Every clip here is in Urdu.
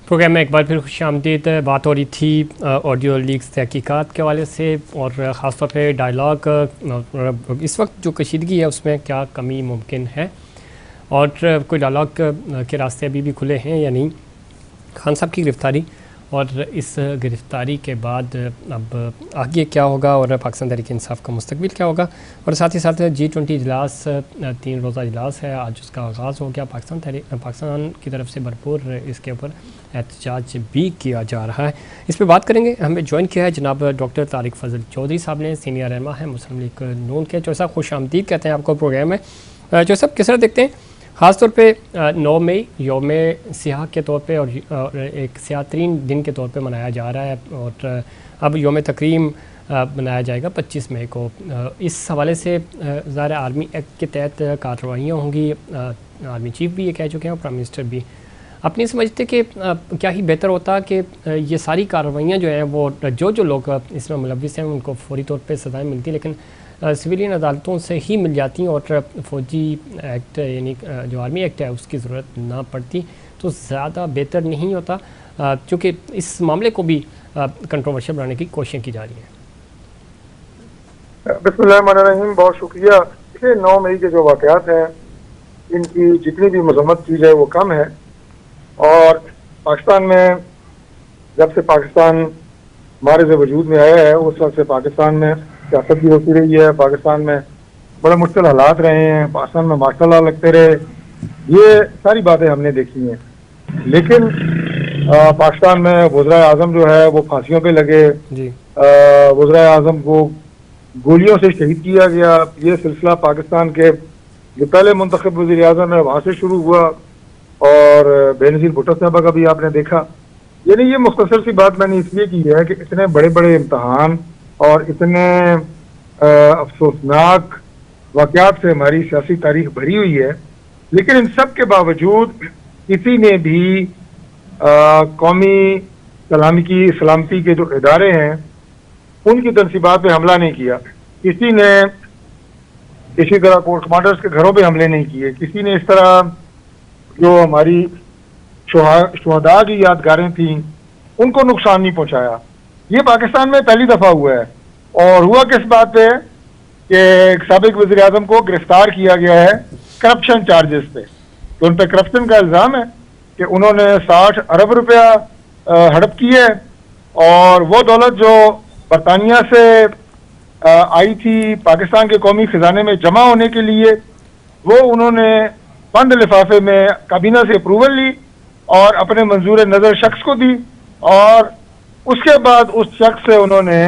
پروگرام میں ایک بار پھر خوش آمدید. بات ہو رہی تھی آڈیو لیکس تحقیقات کے حوالے سے اور خاص طور پہ ڈائلاگ اس وقت جو کشیدگی ہے اس میں کیا کمی ممکن ہے اور کوئی ڈائلاگ کے راستے ابھی بھی کھلے ہیں یا نہیں. خان صاحب کی گرفتاری اور اس گرفتاری کے بعد اب آگے کیا ہوگا اور پاکستان تحریک انصاف کا مستقبل کیا ہوگا, اور ساتھ ہی ساتھ G20 اجلاس 3 روزہ اجلاس ہے, آج اس کا آغاز ہو گیا. پاکستان کی طرف سے بھرپور اس کے اوپر احتجاج بھی کیا جا رہا ہے. اس پہ بات کریں گے. ہمیں جوائن کیا ہے جناب ڈاکٹر طارق فضل چودھری صاحب نے, سینئر رہنما ہیں مسلم لیگ نون کے. چودھری صاحب خوش آمدید کہتے ہیں آپ کو پروگرام میں. چودھری صاحب کس طرح دیکھتے ہیں خاص طور پہ 9 مئی یوم سیاہ کے طور پہ اور ایک سیاہ ترین دن کے طور پہ منایا جا رہا ہے, اور اب یوم تکریم منایا جائے گا 25 مئی کو. اس حوالے سے ظاہر آرمی ایکٹ کے تحت کارروائیاں ہوں گی, آرمی چیف بھی یہ کہہ چکے ہیں اور پرائم منسٹر بھی. آپ نہیں سمجھتے کہ کیا ہی بہتر ہوتا کہ یہ ساری کارروائیاں جو ہیں وہ جو لوگ اس میں ملوث ہیں ان کو فوری طور پہ سزائیں ملتی, لیکن سویلین عدالتوں سے ہی مل جاتی ہیں اور فوجی ایکٹ یعنی جو آرمی ایکٹ ہے اس کی ضرورت نہ پڑتی, تو زیادہ بہتر نہیں ہوتا, چونکہ اس معاملے کو بھی کنٹروورشل بنانے کی کوششیں کی جا رہی ہیں. بسم اللہ الرحمن الرحیم. بہت شکریہ. دیکھیے 9 مئی کے جو واقعات ہیں ان کی جتنی بھی مذمت کی جائے وہ کم ہے, اور پاکستان میں جب سے پاکستان معرض وجود میں آیا ہے اس وقت سے پاکستان میں سیاست بھی ہوتی رہی ہے, پاکستان میں بڑے مشکل حالات رہے ہیں, پاکستان میں مارشل لا لگتے رہے, یہ ساری باتیں ہم نے دیکھی ہیں. لیکن پاکستان میں وزرائے اعظم جو ہے وہ پھانسیوں پہ لگے, وزرائے اعظم کو گولیوں سے شہید کیا گیا. یہ سلسلہ پاکستان کے جو پہلے منتخب وزیر اعظم ہے وہاں سے شروع ہوا, اور بے نظیر بھٹو صاحبہ کا بھی آپ نے دیکھا. یعنی یہ مختصر سی بات میں نے اس لیے کی ہے کہ اتنے بڑے بڑے امتحان اور اتنے افسوسناک واقعات سے ہماری سیاسی تاریخ بھری ہوئی ہے, لیکن ان سب کے باوجود کسی نے بھی قومی سلامتی کے جو ادارے ہیں ان کی تنصیبات پہ حملہ نہیں کیا. کسی نے اسی طرح کورٹ کمانڈرز کے گھروں پہ حملے نہیں کیے, کسی نے اس طرح جو ہماری شہداء کی یادگاریں تھیں ان کو نقصان نہیں پہنچایا. یہ پاکستان میں پہلی دفعہ ہوا ہے, اور ہوا کس بات پہ کہ سابق وزیر اعظم کو گرفتار کیا گیا ہے کرپشن چارجز پہ. تو ان پہ کرپشن کا الزام ہے کہ انہوں نے 60 ارب روپیہ ہڑپ کی ہے, اور وہ دولت جو برطانیہ سے آئی تھی پاکستان کے قومی خزانے میں جمع ہونے کے لیے, وہ انہوں نے بند لفافے میں کابینہ سے اپروول لی اور اپنے منظور نظر شخص کو دی, اور اس کے بعد اس شخص سے انہوں نے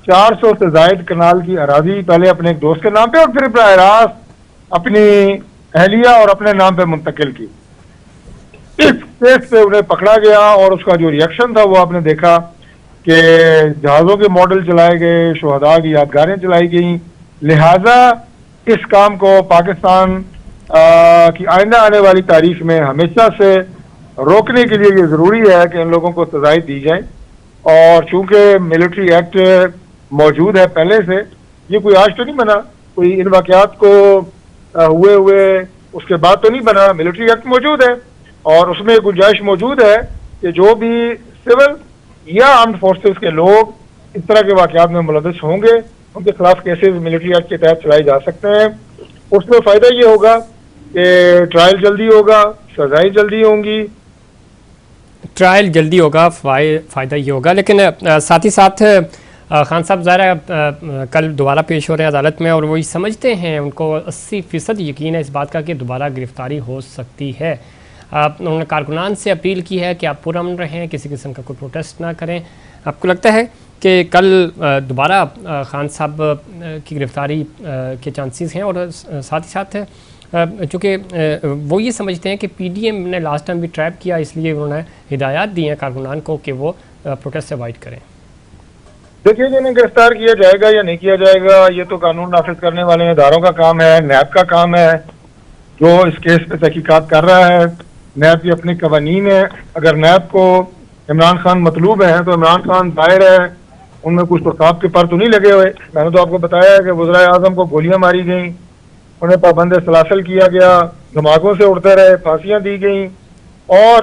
400 سے زائد کنال کی اراضی پہلے اپنے ایک دوست کے نام پہ اور پھر براہ راست اپنی اہلیہ اور اپنے نام پہ منتقل کی. اس کیس پہ انہیں پکڑا گیا, اور اس کا جو ریئیکشن تھا وہ آپ نے دیکھا کہ جہازوں کے ماڈل چلائے گئے, شہداء کی یادگاریں چلائی گئیں. لہٰذا اس کام کو پاکستان کی آئندہ آنے والی تاریخ میں ہمیشہ سے روکنے کے لیے یہ ضروری ہے کہ ان لوگوں کو سزائیں دی جائیں. اور چونکہ ملٹری ایکٹ موجود ہے پہلے سے, یہ کوئی آج تو نہیں بنا, کوئی ان واقعات کو ہوئے اس کے بعد تو نہیں بنا. ملٹری ایکٹ موجود ہے اور اس میں گنجائش موجود ہے کہ جو بھی سول یا آرمڈ فورسز کے لوگ اس طرح کے واقعات میں ملوث ہوں گے ان کے خلاف کیسز ملٹری ایکٹ کے تحت چلائے جا سکتے ہیں. اس میں فائدہ یہ ہوگا کہ ٹرائل جلدی ہوگا, سزائیں جلدی ہوں گی, ٹرائل جلدی ہوگا, فائدہ یہ ہوگا. لیکن ساتھ ہی ساتھ خان صاحب ظاہر کل دوبارہ پیش ہو رہے ہیں عدالت میں, اور وہی سمجھتے ہیں, ان کو 80% یقین ہے اس بات کا کہ دوبارہ گرفتاری ہو سکتی ہے. انہوں نے کارکنان سے اپیل کی ہے کہ آپ پرامن رہیں, کسی قسم کا کوئی پروٹیسٹ نہ کریں. آپ کو لگتا ہے کہ کل دوبارہ خان صاحب کی گرفتاری کے چانسز ہیں؟ اور ساتھ ہی ساتھ چونکہ وہ یہ سمجھتے ہیں کہ پی ڈی ایم نے لاسٹ ٹائم بھی ٹریپ کیا, اس لیے انہوں نے ہدایات دی ہیں کارکنان کو کہ وہ پروٹیسٹ سے اوائڈ کریں. دیکھیے جنہیں گرفتار کیا جائے گا یا نہیں کیا جائے گا یہ تو قانون نافذ کرنے والے اداروں کا کام ہے, نیب کا کام ہے جو اس کیس پہ تحقیقات کر رہا ہے. نیب کی اپنے قوانین ہیں, اگر نیب کو عمران خان مطلوب ہیں تو عمران خان ظاہر ہے ان میں کچھ تو صاحب کے پر تو نہیں لگے ہوئے. میں نے تو آپ کو بتایا ہے کہ وزرائے اعظم کو گولیاں ماری گئیں, انہیں پابند سلاسل کیا گیا, دماغوں سے اڑتے رہے, پھانسیاں دی گئیں, اور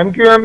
MQM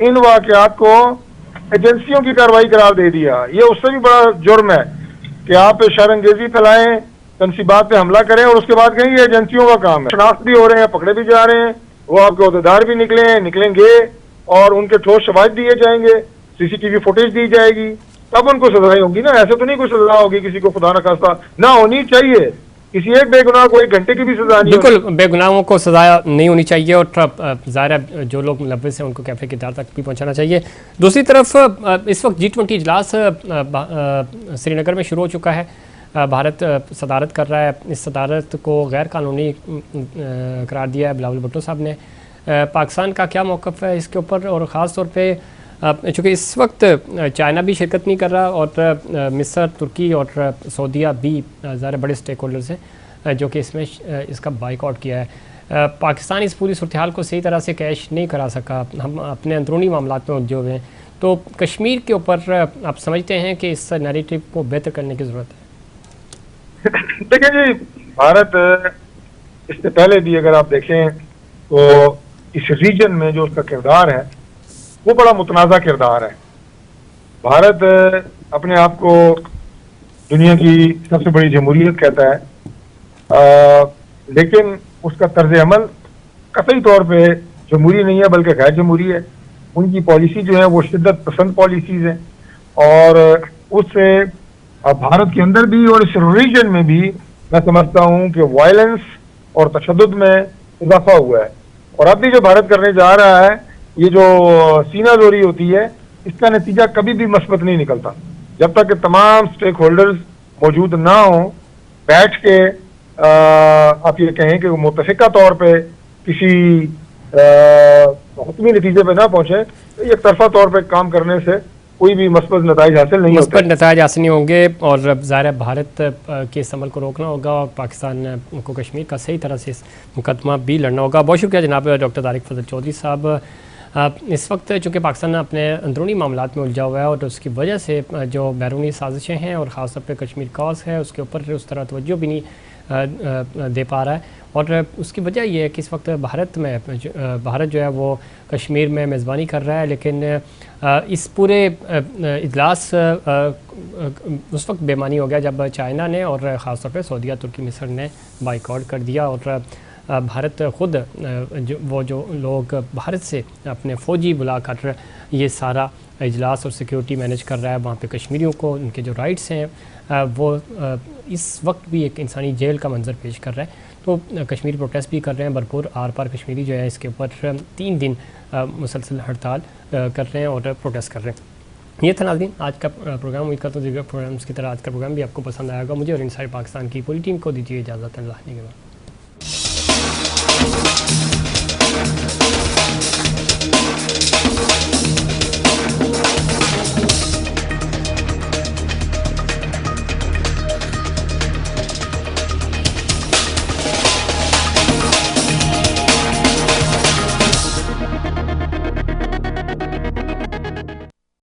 ان واقعات کو ایجنسیوں کی کارروائی قرار دے دیا. یہ اس سے بھی بڑا جرم ہے کہ آپ شر انگیزی پھیلائیں، تنصیبات پہ حملہ کریں اور اس کے بعد کہیں یہ ایجنسیوں کا کام ہے. شناخت بھی ہو رہے ہیں، پکڑے بھی جا رہے ہیں، وہ آپ کے عہدیدار بھی نکلیں گے اور ان کے ٹھوس شواہد دیے جائیں گے، سی سی ٹی وی فوٹیج دی جائے گی، تب ان کو سزائیں ہوں گی نا. ایسے تو نہیں کوئی سزا ہوگی کسی کو، خدا نخواستہ نہ ہونی چاہیے. کسی ایک بے گناہ کو 1 گھنٹے کی بھی سزا نہیں بالکل بے گناہوں کو سزا نہیں ہونی چاہیے اور ظاہر ہے جو لوگ ملوث ہیں ان کو کیفے کے دار تک بھی پہنچانا چاہیے. دوسری طرف اس وقت G20 اجلاس سری نگر میں شروع ہو چکا ہے. بھارت صدارت کر رہا ہے. اس صدارت کو غیر قانونی قرار دیا ہے بلاول بھٹو صاحب نے. پاکستان کا کیا موقف ہے اس کے اوپر؟ اور خاص طور پہ چونکہ اس وقت چائنا بھی شرکت نہیں کر رہا اور مصر، ترکی اور سعودیہ بھی ظاہر بڑے سٹیک ہولڈرز ہیں جو کہ اس کا بائیک آؤٹ کیا ہے. پاکستان اس پوری صورتحال کو صحیح طرح سے کیش نہیں کرا سکا. ہم اپنے اندرونی معاملات میں الجھے ہوئے ہیں. تو کشمیر کے اوپر آپ سمجھتے ہیں کہ اس نیریٹو کو بہتر کرنے کی ضرورت ہے؟ دیکھیں جی، بھارت اس سے پہلے بھی اگر آپ دیکھیں تو اس ریجن میں جو اس کا کردار ہے وہ بڑا متنازع کردار ہے. بھارت اپنے آپ کو دنیا کی سب سے بڑی جمہوریت کہتا ہے، لیکن اس کا طرز عمل قطعی طور پہ جمہوری نہیں ہے بلکہ غیر جمہوری ہے. ان کی پالیسی جو ہے وہ شدت پسند پالیسیز ہیں اور اس سے بھارت کے اندر بھی اور اس ریجن میں بھی میں سمجھتا ہوں کہ وائلنس اور تشدد میں اضافہ ہوا ہے. اور اب بھی جو بھارت کرنے جا رہا ہے، یہ جو سینہ زوری ہوتی ہے، اس کا نتیجہ کبھی بھی مثبت نہیں نکلتا جب تک کہ تمام سٹیک ہولڈرز موجود نہ ہوں، بیٹھ کے آپ یہ کہیں کہ وہ متفقہ طور پہ کسی حتمی نتیجے پہ نہ پہنچے. ایک طرفہ طور پہ کام کرنے سے کوئی بھی مثبت نتائج حاصل نہیں ہوتے. مثبت نتائج حاصل نہیں ہوں گے اور ظاہر بھارت کے اس عمل کو روکنا ہوگا اور پاکستان کو کشمیر کا صحیح طرح سے مقدمہ بھی لڑنا ہوگا. بہت شکریہ جناب ڈاکٹر طارق فضل چودھری صاحب. اس وقت چونکہ پاکستان اپنے اندرونی معاملات میں الجھا ہوا ہے اور اس کی وجہ سے جو بیرونی سازشیں ہیں اور خاص طور پہ کشمیر کاز ہے اس کے اوپر اس طرح توجہ بھی نہیں دے پا رہا ہے. اور اس کی وجہ یہ ہے کہ اس وقت بھارت جو ہے وہ کشمیر میں میزبانی کر رہا ہے، لیکن اس پورے اجلاس اس وقت بے معنی ہو گیا جب چائنا نے اور خاص طور پہ سعودیہ، ترکی، مصر نے بائیک آؤٹ کر دیا اور بھارت خود وہ جو لوگ بھارت سے اپنے فوجی بلا کر یہ سارا اجلاس اور سیکیورٹی مینیج کر رہا ہے. وہاں پہ کشمیریوں کو ان کے جو رائٹس ہیں وہ اس وقت بھی ایک انسانی جیل کا منظر پیش کر رہا ہے. تو کشمیری پروٹیسٹ بھی کر رہے ہیں بھرپور. آر پار کشمیری جو ہے اس کے اوپر 3 دن مسلسل ہڑتال کر رہے ہیں اور پروٹیسٹ کر رہے ہیں. یہ تھا ناظرین آج کا پروگرام. امید کرتا ہوں دیگر پروگرامس کی طرح آج کا پروگرام بھی آپ کو پسند آئے گا. مجھے اور انسائڈ پاکستان کی پوری ٹیم کو دیجیے اجازت. اللہ نگہبان.